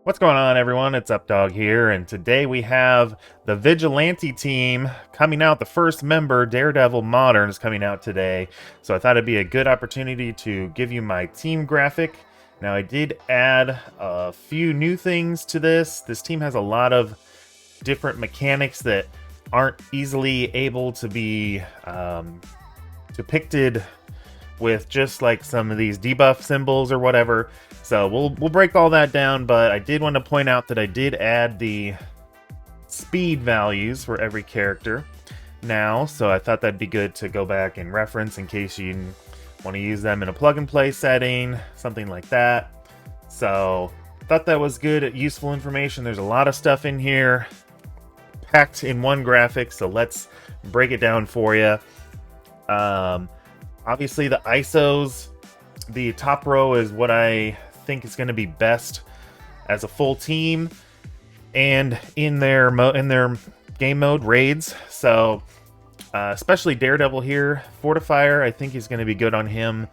What's going on, everyone? It's Updog here, and today we have the Vigilante team coming out. The first member, Daredevil Modern, is coming out today, so I thought it'd be a good opportunity to give you my team graphic. Now, I did add a few new things to this. This team has a lot of different mechanics that aren't easily able to be depicted with just like some of these debuff symbols or whatever. So we'll break all that down, but I did want to point out that I did add the speed values for every character now, so I thought that'd be good to go back and reference in case you want to use them in a plug and play setting, something like that. So thought that was good, useful information. There's a lot of stuff in here packed in one graphic, so let's break it down for you. Obviously the ISOs, the top row is what I think is going to be best as a full team and in their game mode raids. So especially Daredevil here, Fortifier, I think is going to be good on him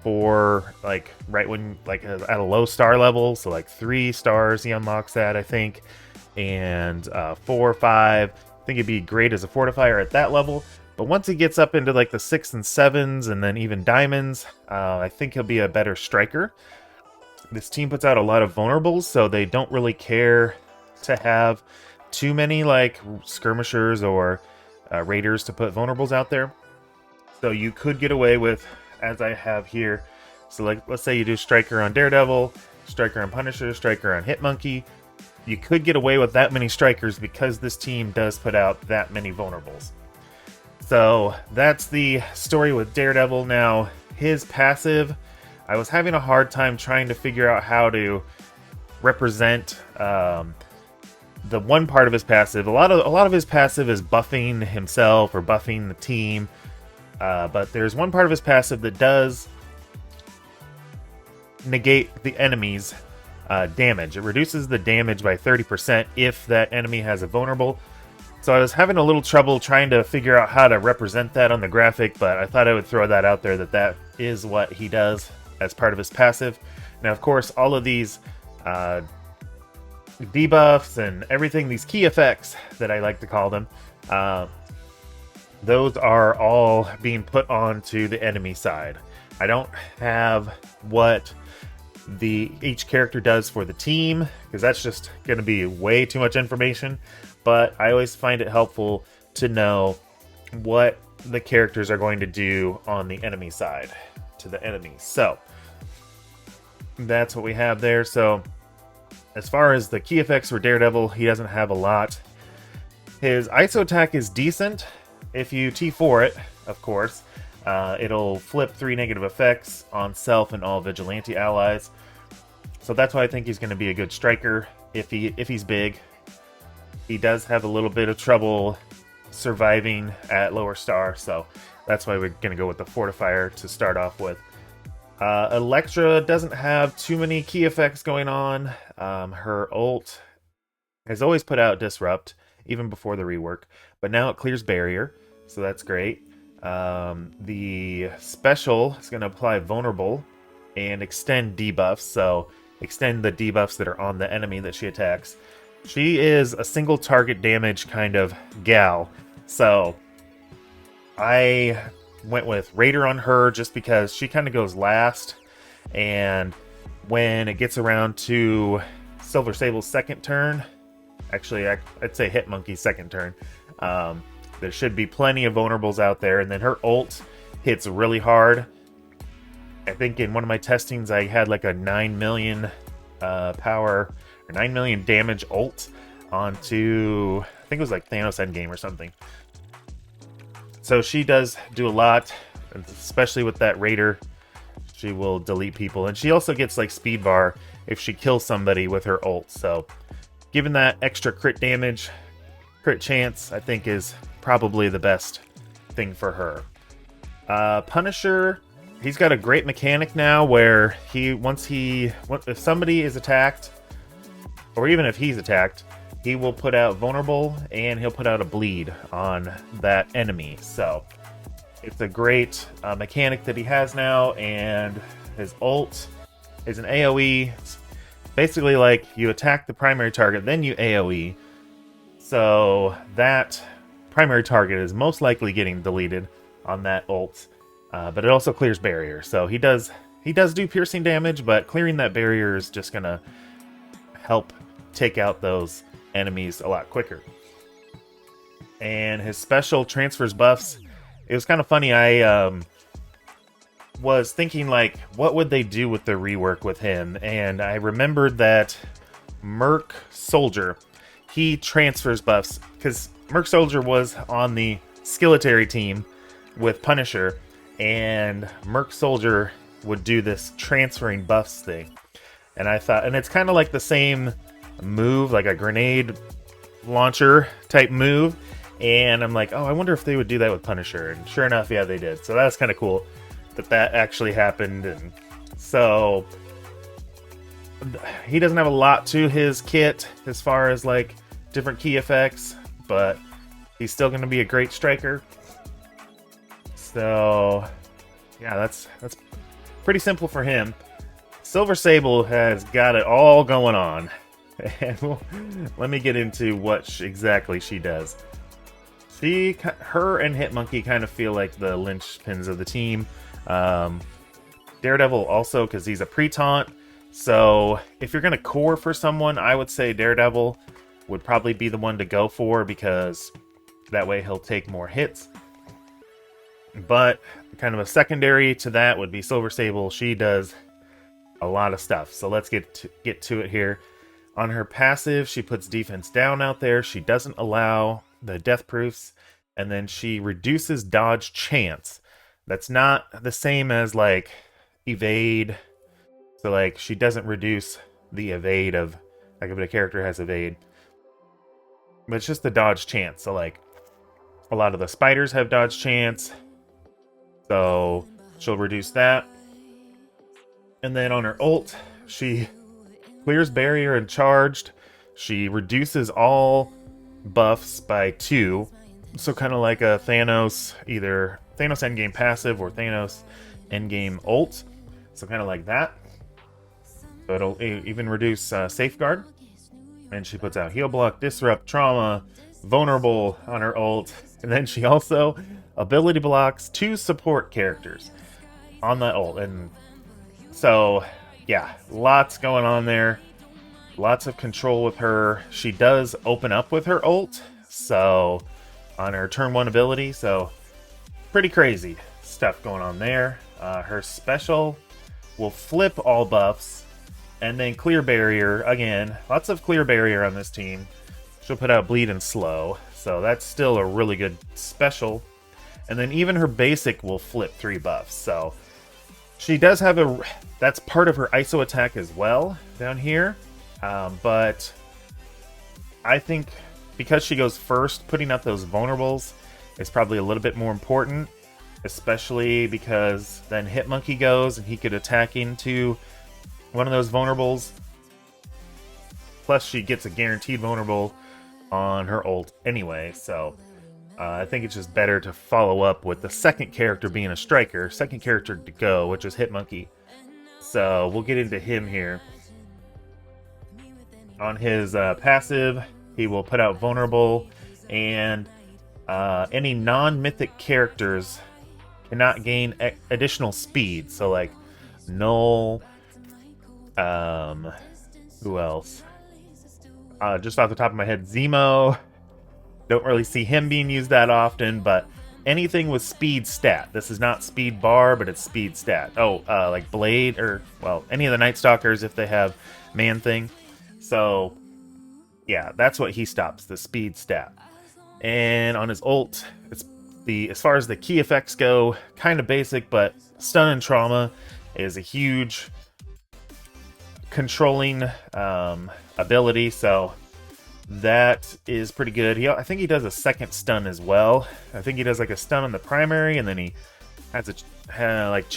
for like right when like at a low star level. So like 3 stars he unlocks that, I think, and 4 or 5. I think it'd be great as a Fortifier at that level. But once he gets up into like the 6s and 7s and then even diamonds, I think he'll be a better striker. This team puts out a lot of vulnerables, so they don't really care to have too many like skirmishers or raiders to put vulnerables out there. So you could get away with, as I have here, so like let's say you do striker on Daredevil, striker on Punisher, striker on Hitmonkey. You could get away with that many strikers because this team does put out that many vulnerables. So that's the story with Daredevil. Now, his passive, I was having a hard time trying to figure out how to represent the one part of his passive. A lot of his passive is buffing himself or buffing the team, but there's one part of his passive that does negate the enemy's damage. It reduces the damage by 30% if that enemy has a vulnerable. So I was having a little trouble trying to figure out how to represent that on the graphic, but I thought I would throw that out there that is what he does as part of his passive. Now, of course, all of these debuffs and everything, these key effects that I like to call them, those are all being put onto the enemy side. I don't have what each character does for the team, because that's just going to be way too much information. But I always find it helpful to know what the characters are going to do on the enemy side to the enemies. So that's what we have there. So as far as the key effects for Daredevil, he doesn't have a lot. His ISO attack is decent if you T4 it, of course. It'll flip 3 negative effects on self and all Vigilante allies. So that's why I think he's going to be a good striker if he's big. He does have a little bit of trouble surviving at lower star, so that's why we're going to go with the Fortifier to start off with. Electra doesn't have too many key effects going on. Her ult has always put out Disrupt, even before the rework, but now it clears Barrier, so that's great. The special is going to apply Vulnerable and extend debuffs, so extend the debuffs that are on the enemy that she attacks. She is a single target damage kind of gal, so I went with Raider on her just because she kind of goes last, and when it gets around to Silver Sable's second turn, actually I'd say Hitmonkey's second turn, there should be plenty of vulnerables out there, and then her ult hits really hard. I think in one of my testings I had like a 9 million power or 9 million damage ult onto, I think it was like Thanos Endgame or something. So she does do a lot, especially with that Raider. She will delete people, and she also gets like speed bar if she kills somebody with her ult. So given that extra crit damage, crit chance, I think is probably the best thing for her. Punisher, he's got a great mechanic now where if somebody is attacked, or even if he's attacked, he will put out Vulnerable and he'll put out a Bleed on that enemy. So it's a great mechanic that he has now, and his ult is an AoE. It's basically like you attack the primary target, then you AoE. So that primary target is most likely getting deleted on that ult, but it also clears barrier. So he does do piercing damage, but clearing that barrier is just gonna help take out those enemies a lot quicker. And his special transfers buffs. It was kind of funny. I was thinking, like, what would they do with the rework with him? And I remembered that Merc Soldier, he transfers buffs, because Merc Soldier was on the Skilletary team with Punisher, and Merc Soldier would do this transferring buffs thing. And I thought, and it's kind of like the same move, like a grenade launcher type move. And I'm like, oh, I wonder if they would do that with Punisher. And sure enough, yeah, they did. So that's kind of cool that actually happened. And so he doesn't have a lot to his kit as far as like different key effects, but he's still going to be a great striker. So yeah, that's pretty simple for him. Silver Sable has got it all going on. And let me get into what exactly she does. Her and Hitmonkey kind of feel like the linchpins of the team. Daredevil also, because he's a pre-taunt. So if you're going to core for someone, I would say Daredevil would probably be the one to go for, because that way he'll take more hits. But kind of a secondary to that would be Silver Sable. She does a lot of stuff. So let's get to it here. On her passive, she puts defense down out there. She doesn't allow the death proofs, and then she reduces dodge chance. That's not the same as like evade. So like she doesn't reduce the evade of, like if a character has evade, but it's just the dodge chance. So like a lot of the spiders have dodge chance, so she'll reduce that. And then on her ult, she clears barrier and charged. She reduces all buffs by 2. So kind of like a Thanos, either Thanos endgame passive or Thanos endgame ult. So kind of like that. So it'll even reduce safeguard. And she puts out heal block, disrupt, trauma, vulnerable on her ult. And then she also ability blocks 2 support characters on that ult. And so yeah, lots going on there. Lots of control with her. She does open up with her ult, so on her turn 1 ability, so pretty crazy stuff going on there. Her special will flip all buffs and then clear barrier again. Lots of clear barrier on this team. She'll put out bleed and slow, so that's still a really good special. And then even her basic will flip 3 buffs, so she does have that's part of her ISO attack as well down here. But I think because she goes first, putting up those vulnerables is probably a little bit more important, especially because then Hitmonkey goes and he could attack into one of those vulnerables. Plus she gets a guaranteed vulnerable on her ult anyway, so I think it's just better to follow up with the second character being a striker, second character to go, which is Hitmonkey. So we'll get into him here. On his passive, he will put out vulnerable, and any non-mythic characters cannot gain additional speed. So like Null, who else? Just off the top of my head, Zemo. Don't really see him being used that often, but anything with speed stat. This is not speed bar, but it's speed stat. Oh, like Blade, or, well, any of the Night Stalkers if they have Man-Thing. So, yeah, that's what he stops, the speed stat. And on his ult, it's as far as the key effects go, kind of basic, but stun and trauma is a huge controlling ability, so that is pretty good. I think he does a second stun as well. I think he does like a stun on the primary, and then he has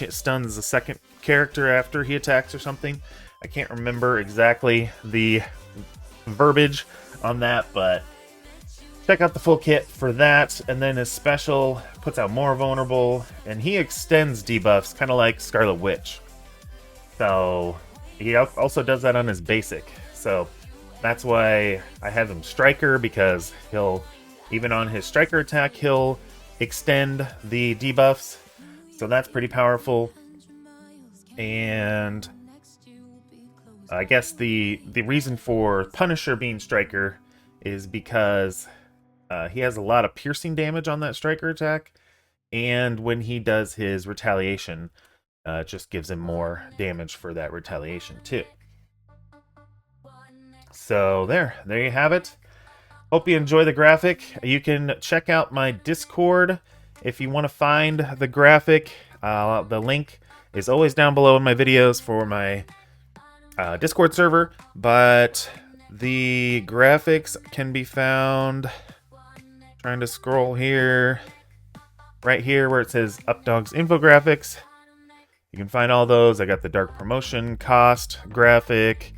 stuns the second character after he attacks or something. I can't remember exactly the verbiage on that, but check out the full kit for that. And then his special puts out more vulnerable, and he extends debuffs, kind of like Scarlet Witch. So he also does that on his basic. So that's why I have him striker, because he'll, even on his striker attack, he'll extend the debuffs. So that's pretty powerful. And I guess the reason for Punisher being striker is because he has a lot of piercing damage on that striker attack, and when he does his retaliation, it just gives him more damage for that retaliation too. So there you have it. Hope you enjoy the graphic. You can check out my Discord if you want to find the graphic. The link is always down below in my videos for my Discord server, but the graphics can be found, trying to scroll here, right here where it says Updog's Infographics. You can find all those. I got the Dark Promotion cost graphic.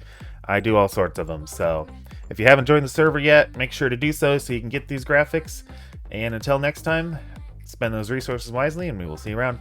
I do all sorts of them. So if you haven't joined the server yet, make sure to do so you can get these graphics. And until next time, spend those resources wisely, and we will see you around.